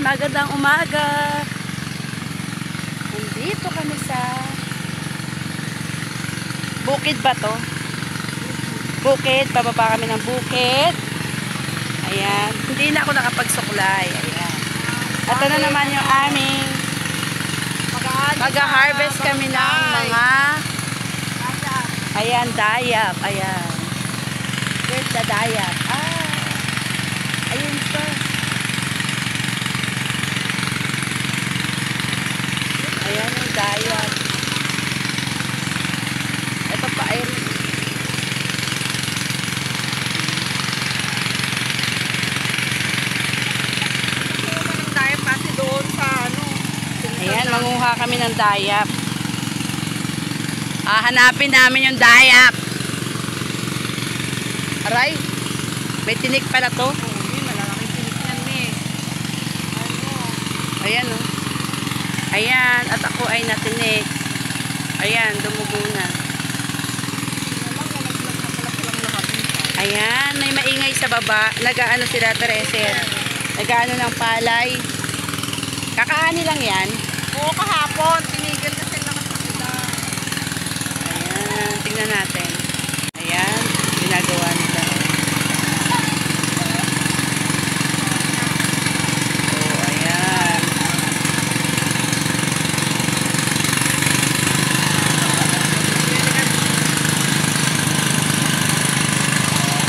magandang umaga. Nandito kami sa bukid ba to? Bukid, bababa kami ng bukid. Ayan, hindi na ako nakapagsuklay. Ayan. At na naman yung aming mag-harvest kami ng mga ayan, dayap. Ayan. Where's the dayap? Ayun pa. Ayan yung dayap. Ito pa, ayun. Ayan, manguha kami ng dayap. Hanapin namin yung dayap. Aray, may tinik pala to. Malalaking tinik yan, eh. Ayan, oh. Ayan, at ako ay natinik. Ayan, dumugo na. Ayan, may maingay sa baba. Nag-aano sila, Tereser. Nag-aano ng palay. Kakaani lang yan. Oo, kahapon. Tinigil kasi naman sa sila. Ayan, tingnan natin. Ayan, ginagawa nila. Oh, ayan.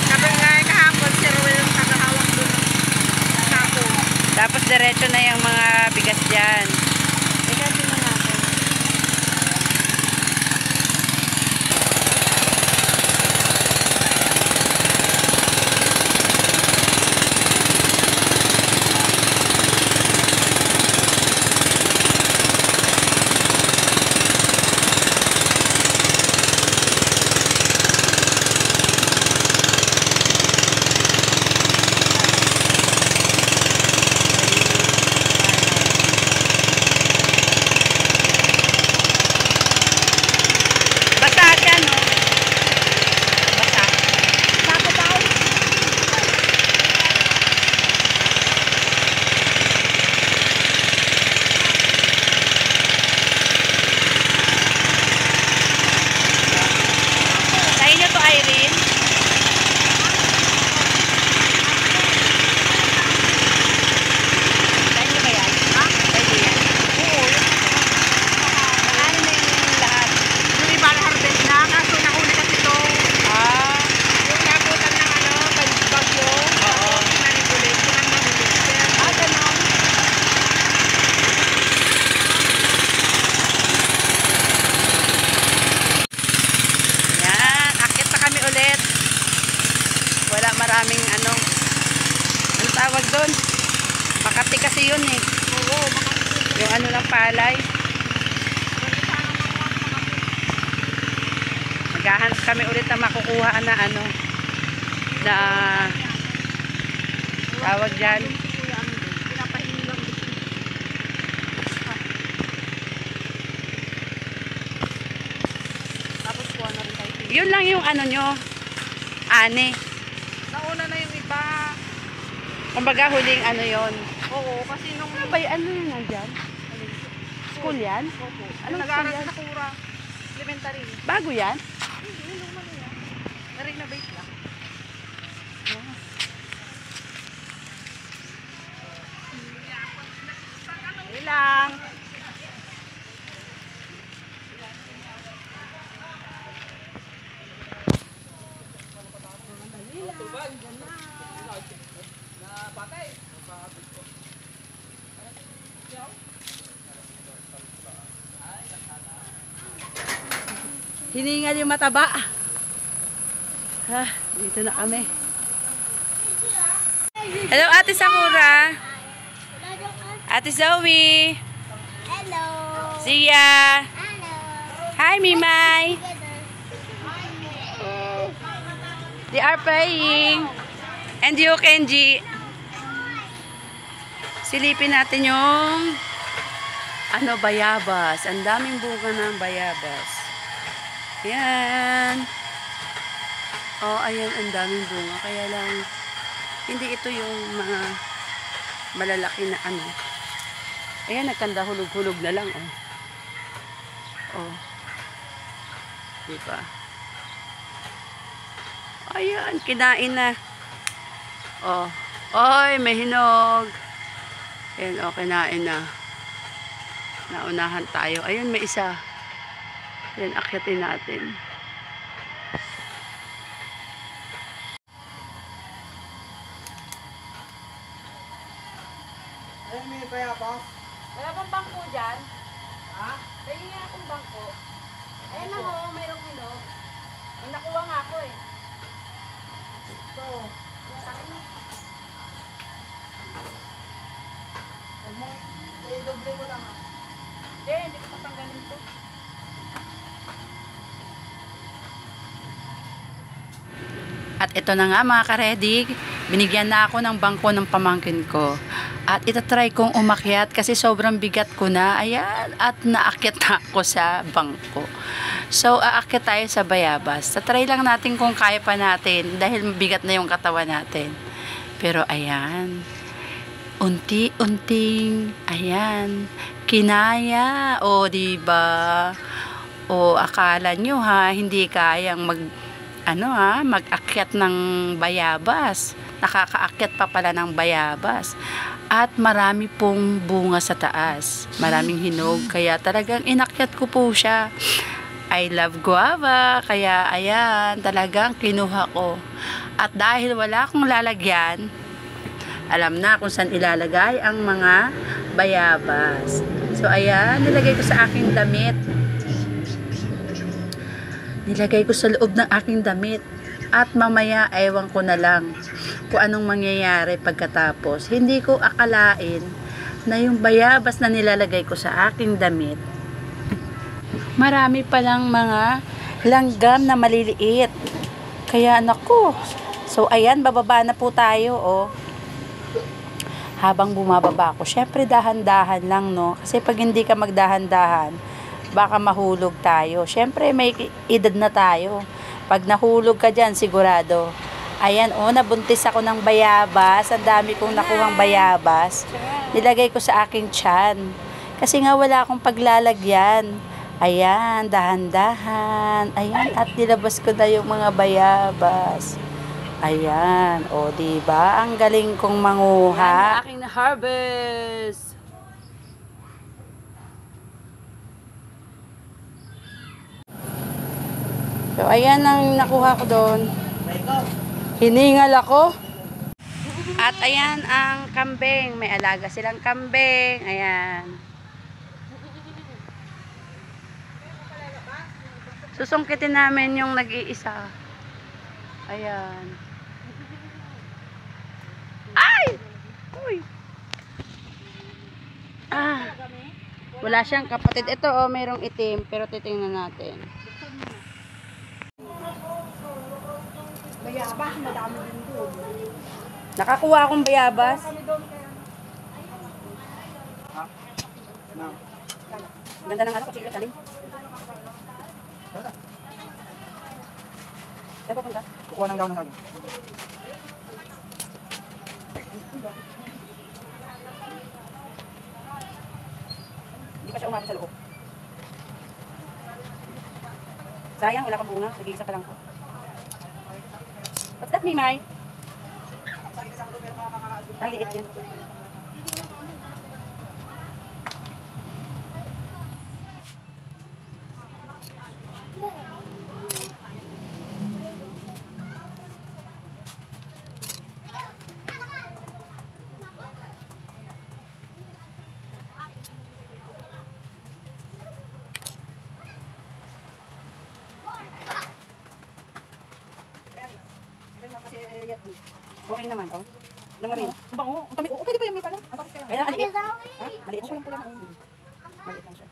Sabi nga kahapon, si Ruel yung tagahawak doon. Kahapon. Tapos diretso na yung mga bigas dyan. Teka, tingnan natin. Wala maraming ano tawag doon? Makati kasi yun eh. Oo, makakita. Yung ano ng palay. Maghahanap kami ulit na makukuha na ano na tawag dyan. Yun lang yung ano nyo. Ani. Nauna na yung iba. Kumbaga huling ano yon. Oo, kasi nung... Ano ba ano yun nandyan? School yan? Opo. Anong Nag-aaral school yan? sa Kura. Elementary. Bago yan? Hindi, naman yan. Na-renovate lang. Ilang. Hiningal yung mataba. Dito na kami. Hello, Ate Sakura. Ate Zoe. Hello. Zia. Hello. Hi, Mimay. They are playing. And you, Kenji. Silipin natin yung ano, bayabas. Ang daming bunga ng bayabas. Yan. Oh, ayan, ang daming bunga. Kaya lang, hindi ito yung mga malalaki na ano. Ayan, nagkanda hulog-hulog na lang, oh. Oh. Diba? Ayan, kinain na. Oh. Oy, may hinog. Ayan, oh, kinain na. Naunahan tayo. Ayan, may isa. Ayan, akyatin natin. Ayun, may bayabas. Wala bang bangko dyan? Ha? Pwede nga akong bangko. Ayan lang, oh, mayroong hinog. May nakuha nga ako, eh. Ito. Huwag mo, i-doble mo lang ha. Hindi ko patanggalin to. At ito na nga mga karedig, binigyan na ako ng bangko ng pamangkin ko. At itatry kong umakyat kasi sobrang bigat ko na. Ayan, at naakyat na ako sa bangko. So, aakyat tayo sa bayabas. Tatry lang natin kung kaya pa natin dahil bigat na yung katawan natin. Pero ayan, unti-unting, ayan, kinaya. O, diba? O, akala nyo ha, hindi kayang mag-akyat ng bayabas. Nakakaakyat pa pala ng bayabas. At marami pong bunga sa taas. Maraming hinog. Kaya talagang inakyat ko po siya. I love guava. Kaya ayan, talagang kinuha ko. At dahil wala akong lalagyan, alam na kung saan ilalagay ang mga bayabas. So ayan, nilagay ko sa aking damit. Nilagay ko sa loob ng aking damit. At mamaya, ewan ko na lang kung anong mangyayari pagkatapos. Hindi ko akalain na yung bayabas na nilalagay ko sa aking damit, marami palang mga langgam na maliliit. Kaya naku. So ayan, bababa na po tayo, oh. Habang bumababa ako, syempre dahan-dahan lang, no? Kasi pag hindi ka magdahan-dahan, baka mahulog tayo. Syempre may edad na tayo. Pag nahulog ka dyan, sigurado. Ayan, oh, nabuntis ako ng bayabas. Ang dami kong nakuhang bayabas. Nilagay ko sa aking tiyan. Kasi nga wala akong paglalagyan. Ayan, dahan-dahan. Ayan, at nilabas ko na yung mga bayabas. Ayan, o, diba? Ang galing kong manguha. Ayan, aking na-harvest. So, ayan ang nakuha ko doon. Hiningal ako. At ayan ang kambing. May alaga silang kambing. Ayan. Susungkitin namin yung nag-iisa. Ayan. Ay! Uy! Ah! Wala siyang kapatid. Ito, oh, mayroong itim. Pero titingnan natin. Bayabas, madami din doon. Nakakuha akong bayabas. Ganda ng ano, kutsilyo talim. Saan pupunta? Kukuha ng daw ng hagin. Hindi pa siya umabot sa loob. Sayang, wala kang bunga. Nag-iisa pa lang ko. What's that, Mimay? Ang liit yun. Okay naman, oh. Langarin. Bango. Ang tamis. Oh, pwede ba yung may pala? Ang tamis kaya. Kaya, maliit. Ha? Maliit Ako siya. lang pula na. Maliit lang siya.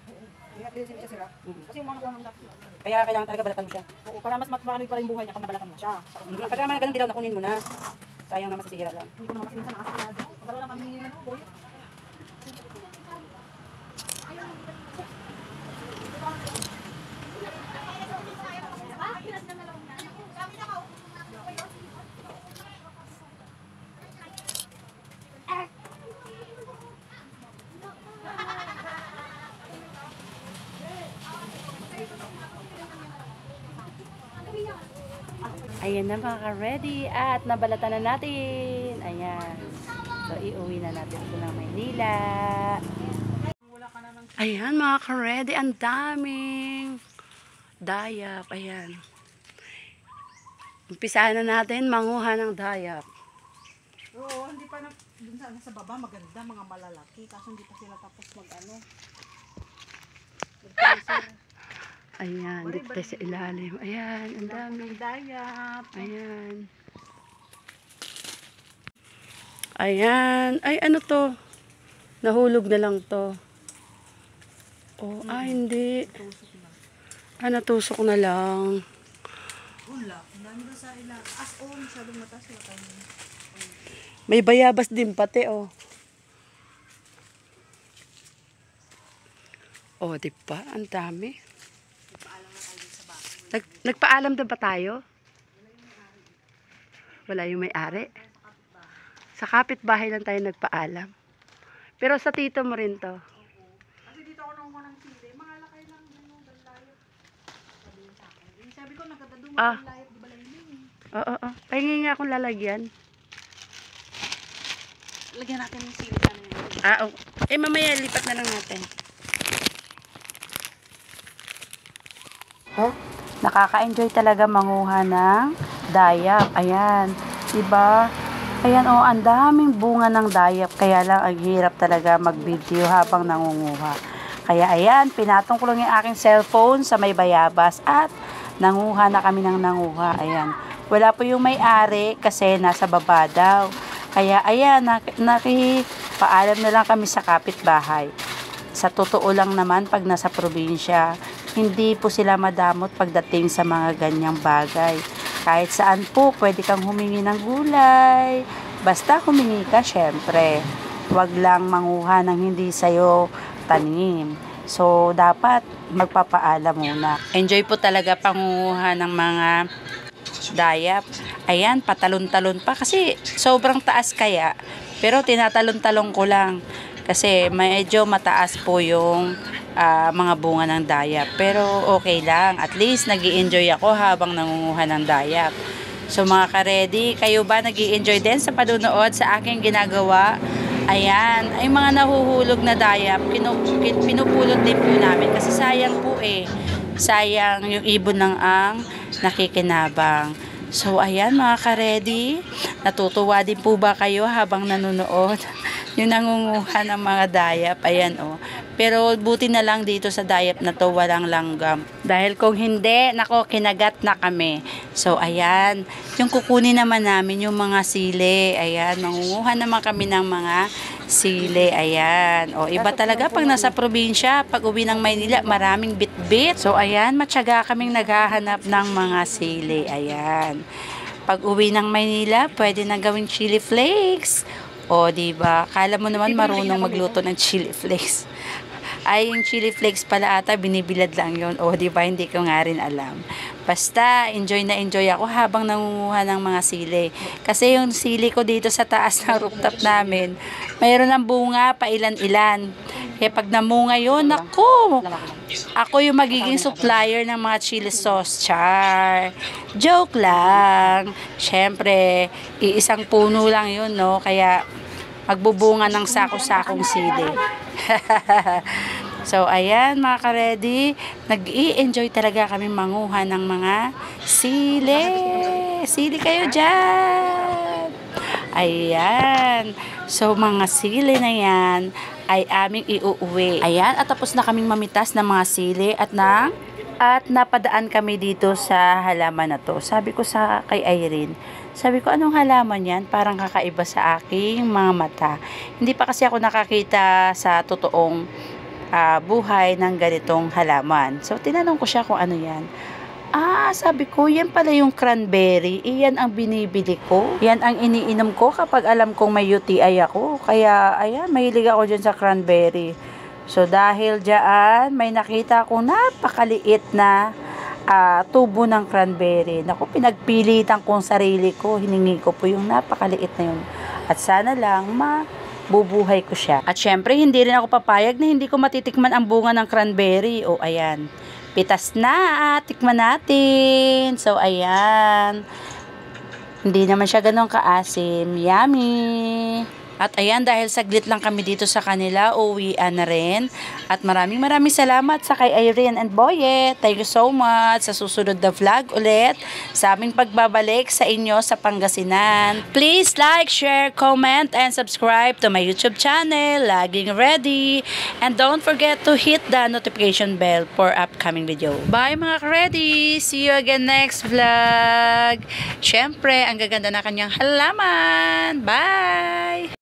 Kaya pwede siya sila. Kasi yung mga nakuha ng dati. Kaya kailangan talaga balatan mo siya. Oo, para mas matbalik pa rin buhay niya kung nabalatan mo siya. Pagka mga ganun dilaw, nakunin mo na. Sayang naman masisira lang. Hindi ko naman kasi minsan nakasigado. Pagkala lang kami ano, boy. Ayan na mga ka-ready at nabalatan na natin. Ayan. So, iuwi na natin ito ng Maynila. Ayan mga ka-ready, ang daming dayap. Ayan. Umpisahan na natin manguha ng dayap. Oo, hindi pa na, dun sa baba maganda, mga malalaki. Kaso hindi pa sila tapos mag-ano. Ayan, dito tayo sa ilalim. Ayan, ang dami. Dayap. Ayan. Ayan. Ay, ano to? Nahulog na lang to. Oh, hindi. Natusok na lang. Wala. Ang dami na sa ilang. As on, masyadong mataas na tayo. May bayabas din pati, oh. Oh, di ba? Ang dami. Nagpaalam na ba tayo? Wala yung may-ari. Sa kapitbahay lang tayo nagpaalam. Pero sa tito mo rin to. Kasi dito ako nang ng sili. Mga lakay lang yung dalayot. Sabi ko, nagkataduma dalayot. Di ba lang yun? Oo. Pahingi nga akong lalagyan. Lagyan natin yung sili sana yun. Oh. Mamaya lipat na lang natin. Oh, nakaka-enjoy talaga manguha ng dayap. Ayan. Diba? Ayan, oh, ang daming bunga ng dayap. Kaya lang, ang hirap talaga mag-video habang nangunguha. Kaya, ayan, pinatong ko lang yung aking cellphone sa may bayabas at nanguha na kami ng nanguha. Ayan. Wala po yung may-ari kasi nasa baba daw. Kaya, ayan, nakipaalam na lang kami sa kapitbahay. Sa totoo lang naman, pag nasa probinsya, hindi po sila madamot pagdating sa mga ganyang bagay. Kahit saan po, pwede kang humingi ng gulay. Basta humingi ka, syempre. Huwag lang manguha ng hindi sa'yo tanim. So, dapat magpapaalam muna. Enjoy po talaga panguha ng mga dayap. Ayan, patalon-talon pa. Kasi sobrang taas kaya. Pero tinatalon-talon ko lang. Kasi medyo mataas po yung mga bunga ng dayap. Pero okay lang. At least nag-i-enjoy ako habang nangunguha ng dayap. So mga ka-ready, kayo ba nag-i-enjoy din sa panunood sa aking ginagawa? Ayan, ay mga nahuhulog na dayap, pinupulot din po namin. Kasi sayang po sayang yung ibon ng ang nakikinabang. So ayan mga ka-ready, natutuwa din po ba kayo habang nanonood? Yung nangunguha ng mga dayap, ayan oh. Pero buti na lang dito sa dayap na to walang langgam. Dahil kung hindi, nako, kinagat na kami. So ayan, yung kukunin naman namin yung mga sili. Ayan, mangunguha naman kami ng mga sili. Ayan. O iba talaga pag nasa probinsya, pag uwi ng Maynila, maraming bit-bit. So ayan, matyaga kaming naghahanap ng mga sili. Ayan. Pag uwi ng Maynila, pwede na gawing chili flakes. O, diba? Kala mo naman marunong magluto ng chili flakes. Ay, yung chili flakes pala ata, binibilad lang yun. O, diba? Hindi ko nga rin alam. Basta, enjoy na enjoy ako habang nangunguha ng mga sili. Kasi yung sili ko dito sa taas ng rooftop namin, mayroon ng bunga, pa ilan-ilan. Kaya pag namunga yun, ako yung magiging supplier ng mga chili sauce. Char! Joke lang. Siyempre, iisang puno lang yun, no? Kaya, magbubunga ng sako-sakong sili. So, ayan mga ka-ready, nag-i-enjoy talaga kami manguha ng mga sili. Sili kayo dyan. Ayan. So, mga sili na yan ay aming iuuwi. Ayan, at tapos na kaming mamitas ng mga sili at napadaan kami dito sa halaman na to. Sabi ko kay Irene, sabi ko, anong halaman yan? Parang kakaiba sa aking mga mata. Hindi pa kasi ako nakakita sa totoong buhay ng ganitong halaman. So, tinanong ko siya kung ano yan. Sabi ko, yan pala yung cranberry. Iyan ang binibili ko. Yan ang iniinom ko kapag alam kong may UTI ako. Kaya, ayan, mahilig ako dyan sa cranberry. So, dahil dyan, may nakita akong napakaliit na tubo ng cranberry. Naku, pinagpilitan kong sarili ko. Hiningi ko po yung napakaliit na yun. At sana lang, bubuhay ko siya. At syempre, hindi rin ako papayag na hindi ko matitikman ang bunga ng cranberry. O, ayan. Pitas na. Tikman natin. So, ayan. Hindi naman siya ganun kaasim. Yummy! At ayan, dahil saglit lang kami dito sa kanila, uwian na rin. At maraming salamat sa kay Irene and Boyet. Thank you so much sa susunod na vlog ulit sa aming pagbabalik sa inyo sa Pangasinan. Please like, share, comment, and subscribe to my YouTube channel, Laging Ready. And don't forget to hit the notification bell for upcoming video. Bye mga ka-ready! See you again next vlog! Siyempre, ang gaganda na kanyang halaman! Bye!